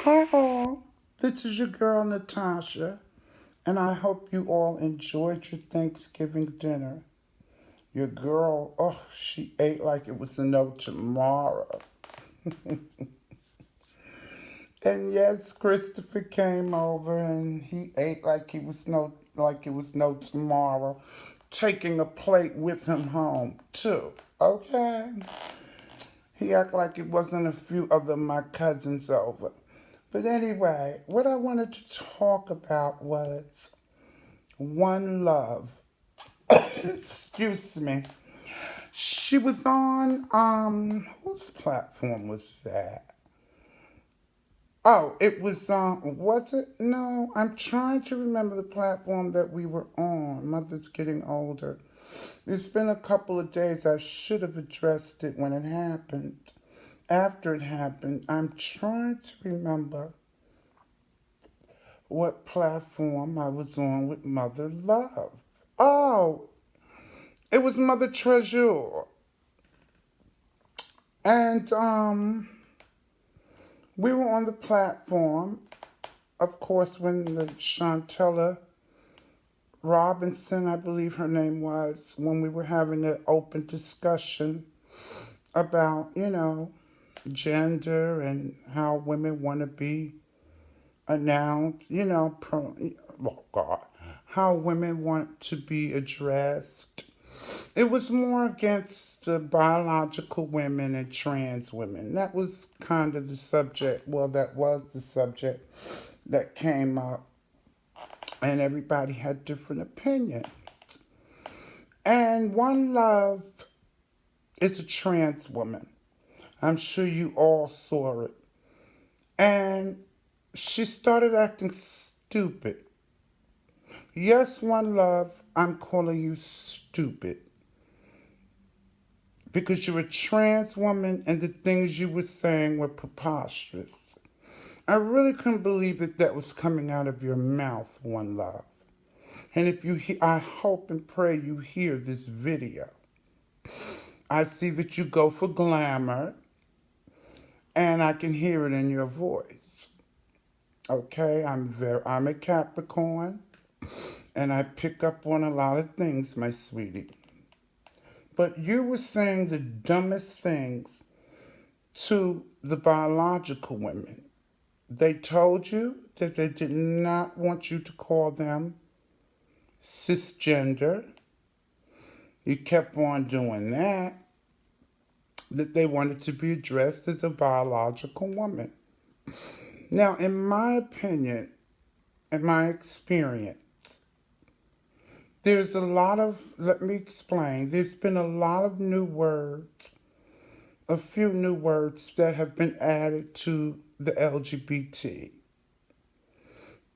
Hi all, this is your girl Natasha, and I hope you all enjoyed your Thanksgiving dinner. Your girl, oh, she ate like it was no tomorrow. And yes, Christopher came over and he ate like it was no tomorrow, taking a plate with him home too. Okay? He acted like it wasn't a few other my cousins over. But anyway, what I wanted to talk about was One Love. Excuse me. She was on whose platform was that? Oh, it was it? No, I'm trying to remember the platform that we were on. Mother's getting older. It's been a couple of days. I should have addressed it when it happened. After it happened, I'm trying to remember what platform I was on with Mother Love. Oh, it was Mother Treasure. And we were on the platform, of course, when the Chantella Robinson, I believe her name was, when we were having an open discussion about, gender and how women want to be announced, oh God, how women want to be addressed. It was more against the biological women and trans women. That was kind of the subject. Well, that was the subject that came up, and everybody had different opinions. And One Love is a trans woman. I'm sure you all saw it. And she started acting stupid. Yes, One Love, I'm calling you stupid. Because you're a trans woman and the things you were saying were preposterous. I really couldn't believe that was coming out of your mouth, One Love. And I hope and pray you hear this video. I see that you go for glamour, and I can hear it in your voice. Okay, I'm a Capricorn, and I pick up on a lot of things, my sweetie. But you were saying the dumbest things to the biological women. They told you that they did not want you to call them cisgender. You kept on doing that. That they wanted to be addressed as a biological woman. Now, in my opinion, in my experience, let me explain, there's been a lot of new words, a few new words that have been added to the LGBT.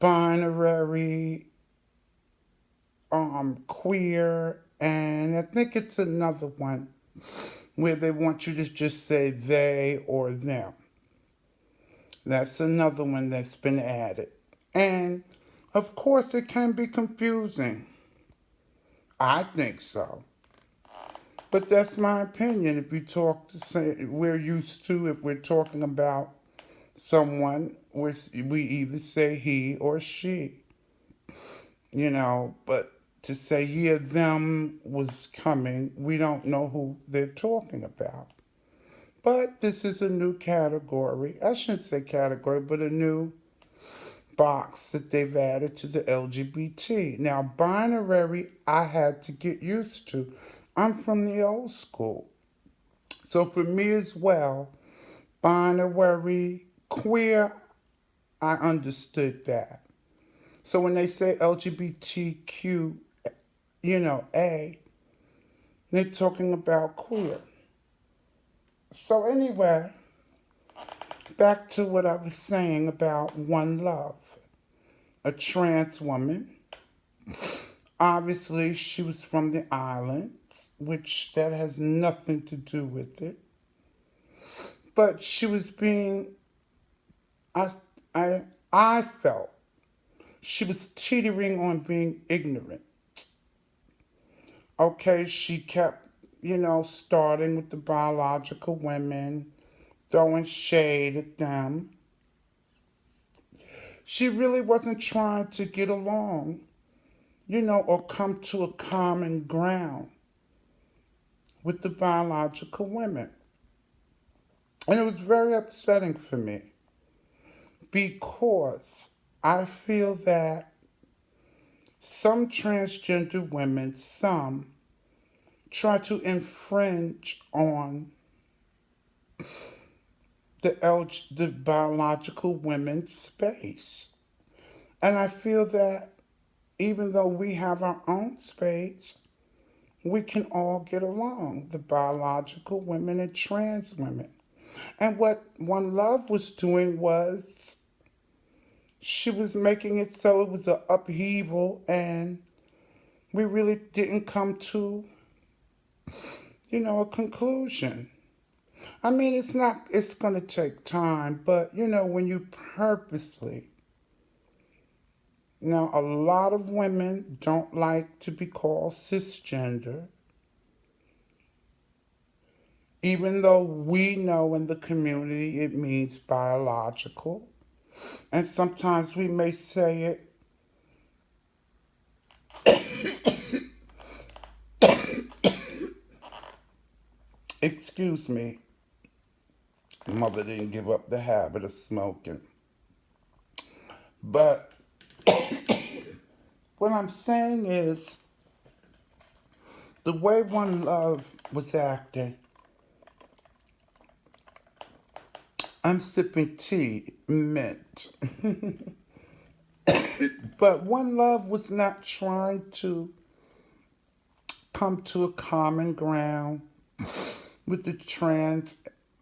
Binary, queer, and I think it's another one where they want you to just say they or them. That's another one that's been added. And of course, it can be confusing. I think so. But that's my opinion. If you talk to say, we're used to, if we're talking about someone, we either say he or she, but to say, yeah, them was coming, we don't know who they're talking about. But this is a new category. I shouldn't say category, but a new box that they've added to the LGBT. Now, binary, I had to get used to. I'm from the old school. So for me as well, binary, queer, I understood that. So when they say LGBTQ, A, they're talking about queer. So anyway, back to what I was saying about One Love. A trans woman. Obviously, she was from the islands, which that has nothing to do with it. But she was being, I, I felt she was teetering on being ignorant. Okay, she kept, starting with the biological women, throwing shade at them. She really wasn't trying to get along, or come to a common ground with the biological women. And it was very upsetting for me because I feel that some transgender women, some try to infringe on the biological women's space. And I feel that even though we have our own space, we can all get along, the biological women and trans women. And what One Love was doing was she was making it so it was an upheaval, and we really didn't come to, a conclusion. I mean, it's going to take time, but, when you purposely, now a lot of women don't like to be called cisgender, even though we know in the community it means biological. And sometimes we may say it, excuse me, mother didn't give up the habit of smoking. But what I'm saying is, the way One Love was acting, I'm sipping tea, mint. But One Love was not trying to come to a common ground with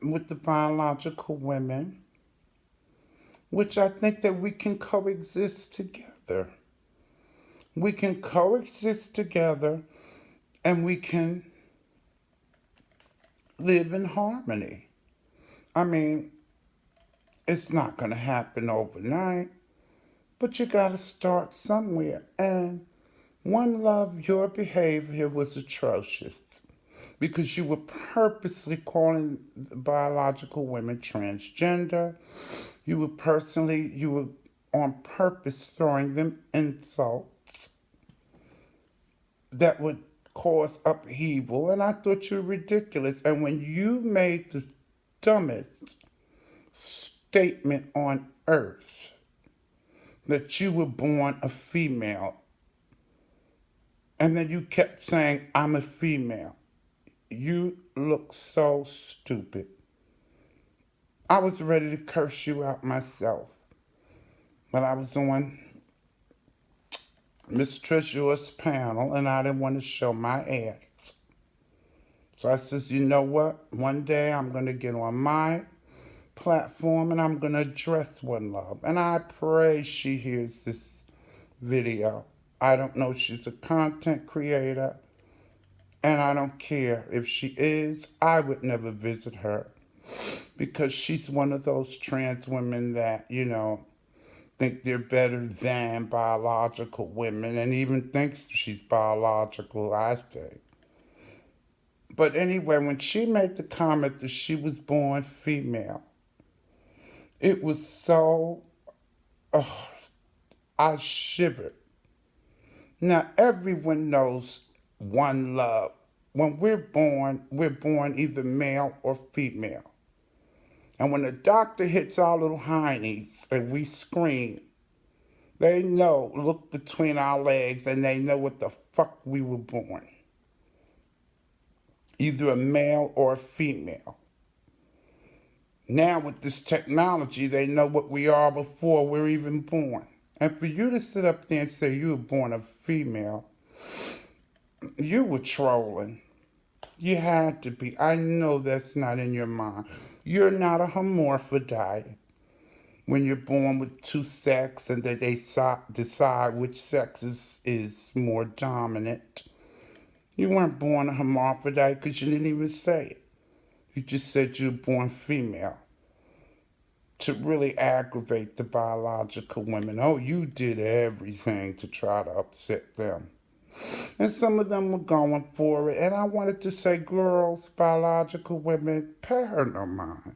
with the biological women, which I think that we can coexist together. We can coexist together and we can live in harmony. I mean, it's not going to happen overnight, but you got to start somewhere. And One Love, your behavior was atrocious because you were purposely calling biological women transgender. You were on purpose throwing them insults that would cause upheaval, and I thought you were ridiculous. And when you made the dumbest statement on earth, that you were born a female, and then you kept saying, I'm a female, you look so stupid. I was ready to curse you out myself, but I was on Miss Treasure's panel, and I didn't want to show my ass. So I says, you know what? One day I'm going to get on my platform and I'm going to address One Love. And I pray she hears this video. I don't know, she's a content creator, and I don't care if she is. I would never visit her because she's one of those trans women that, think they're better than biological women, and even thinks she's biological, I say. But anyway, when she made the comment that she was born female, it was so, I shivered. Now, everyone knows One Love. When we're born either male or female. And when the doctor hits our little heinies and we scream, they know, look between our legs, and they know what the fuck we were born. Either a male or a female. Now with this technology, they know what we are before we're even born. And for you to sit up there and say you were born a female, you were trolling. You had to be. I know that's not in your mind. You're not a hermaphrodite when you're born with two sexes and that they decide which sex is more dominant. You weren't born a hermaphrodite because you didn't even say it. You just said you were born female to really aggravate the biological women. Oh, you did everything to try to upset them. And some of them were going for it. And I wanted to say, girls, biological women, pay her no mind.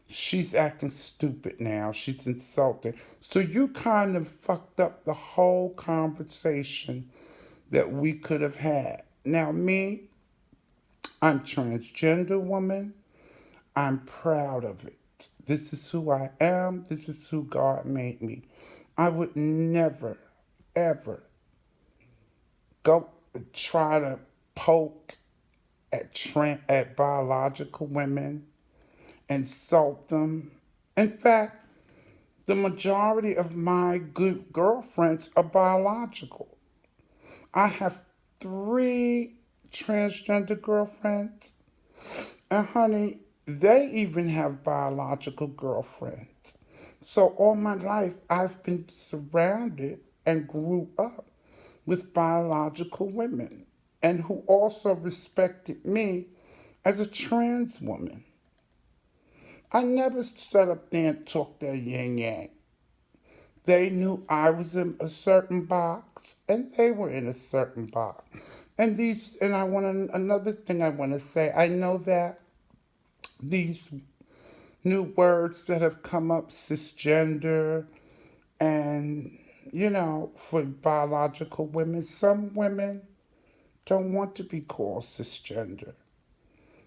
She's acting stupid now. She's insulting. So you kind of fucked up the whole conversation that we could have had. Now, me, I'm transgender woman. I'm proud of it. This is who I am. This is who God made me. I would never, ever go try to poke at biological women, insult them. In fact, the majority of my good girlfriends are biological. I have 3 transgender girlfriends, and honey, they even have biological girlfriends. So all my life, I've been surrounded and grew up with biological women and who also respected me as a trans woman. I never sat up there and talked that yin yang. They knew I was in a certain box and they were in a certain box. And another thing I want to say, I know that these new words that have come up, cisgender, and, for biological women, some women don't want to be called cisgender.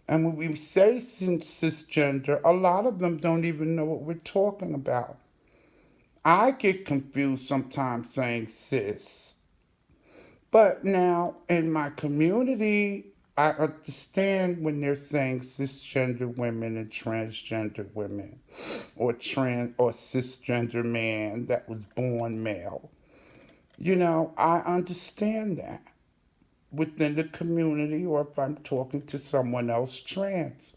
And when we say cisgender, a lot of them don't even know what we're talking about. I get confused sometimes saying cis. But now in my community, I understand when they're saying cisgender women and transgender women, or cisgender man that was born male. I understand that within the community, or if I'm talking to someone else trans,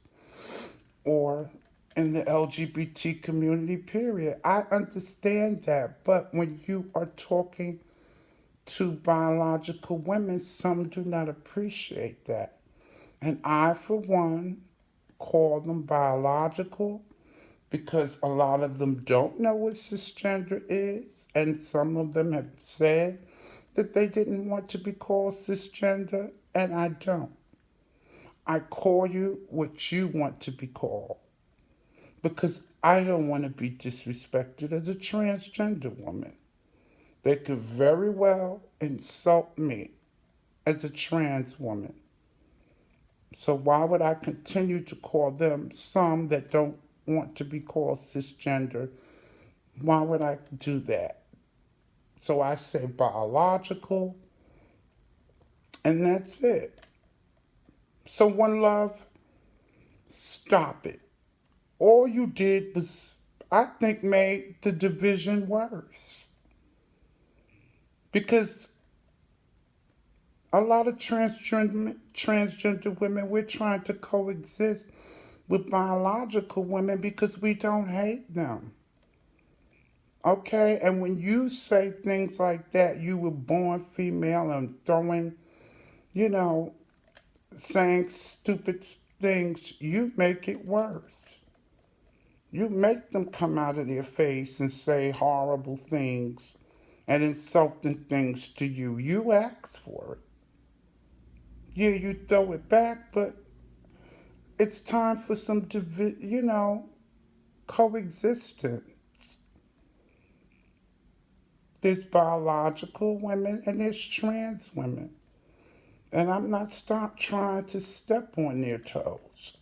or in the LGBT community, period. I understand that. But when you are talking to biological women, some do not appreciate that. And I, for one, call them biological because a lot of them don't know what cisgender is. And some of them have said that they didn't want to be called cisgender, and I don't. I call you what you want to be called because I don't want to be disrespected as a transgender woman. They could very well insult me as a trans woman. So why would I continue to call them some that don't want to be called cisgender? Why would I do that? So I say biological, and that's it. So One Love, stop it. All you did was, I think, made the division worse. Because a lot of transgender women, we're trying to coexist with biological women because we don't hate them. Okay? And when you say things like that, you were born female and throwing, saying stupid things, you make it worse. You make them come out of their face and say horrible things and insulting things to you. You ask for it. Yeah, you throw it back, but it's time for some, coexistence. There's biological women and there's trans women. And I'm not trying to step on their toes.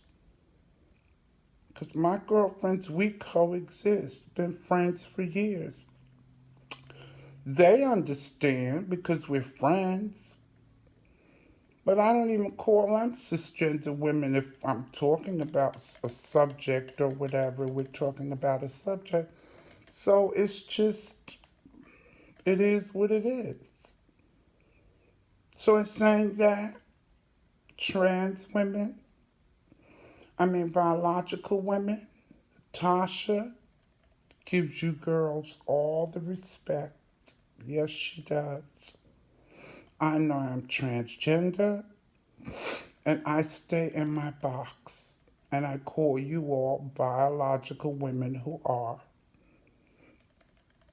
Because my girlfriends, we coexist, been friends for years. They understand because we're friends. But I don't even call them cisgender women if I'm talking about a subject or whatever. We're talking about a subject. So it's just, it is what it is. So it's saying that trans women, biological women, Tasha gives you girls all the respect. Yes, she does. I know I'm transgender, and I stay in my box, and I call you all biological women who are.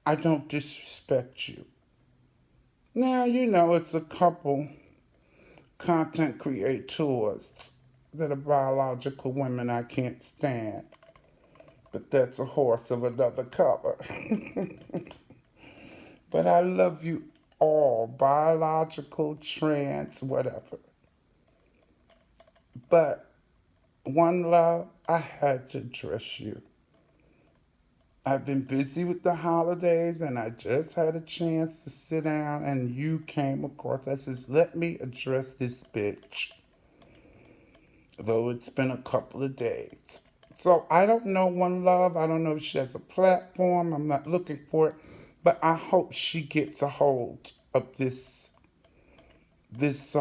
I don't disrespect you. Now, it's a couple content creators that are biological women I can't stand. But that's a horse of another color. But I love you all, biological, trans, whatever. But one love, I had to address you. I've been busy with the holidays and I just had a chance to sit down and you came across. I says, let me address this bitch. Though it's been a couple of days. So I don't know One Love. I don't know if she has a platform. I'm not looking for it. But I hope she gets a hold of this this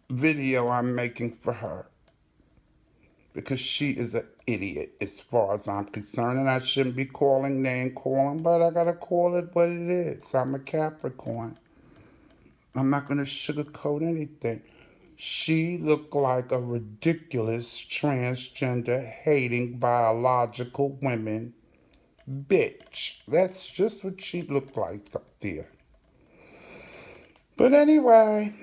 video I'm making for her. Because she is an idiot as far as I'm concerned. And I shouldn't be calling name calling, but I gotta call it what it is. I'm a Capricorn. I'm not gonna sugarcoat anything. She looked like a ridiculous transgender hating biological women bitch. That's just what she looked like up there. But anyway,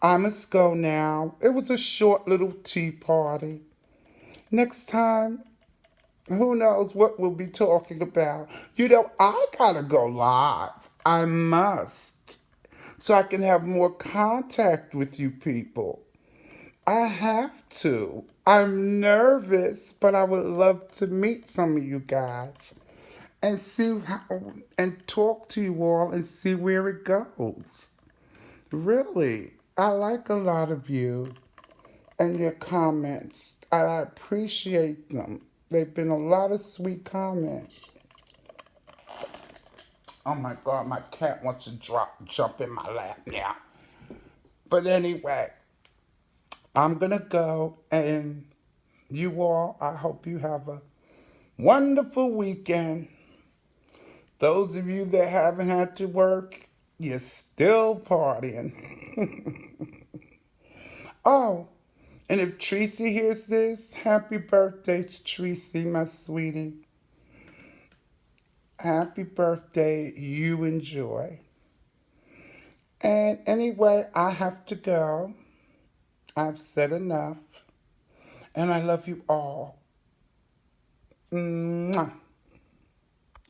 I must go now. It was a short little tea party. Next time, who knows what we'll be talking about. You know, I gotta go live. I must. So I can have more contact with you people. I have to. I'm nervous, but I would love to meet some of you guys and see how, and talk to you all and see where it goes. Really, I like a lot of you and your comments. I appreciate them. They've been a lot of sweet comments. Oh my God, my cat wants to jump in my lap now. But anyway, I'm gonna go, and you all, I hope you have a wonderful weekend. Those of you that haven't had to work, you're still partying. Oh, and if Tracy hears this, happy birthday to Tracy, my sweetie. Happy birthday, you enjoy. And anyway, I have to go. I've said enough. And I love you all. Mwah.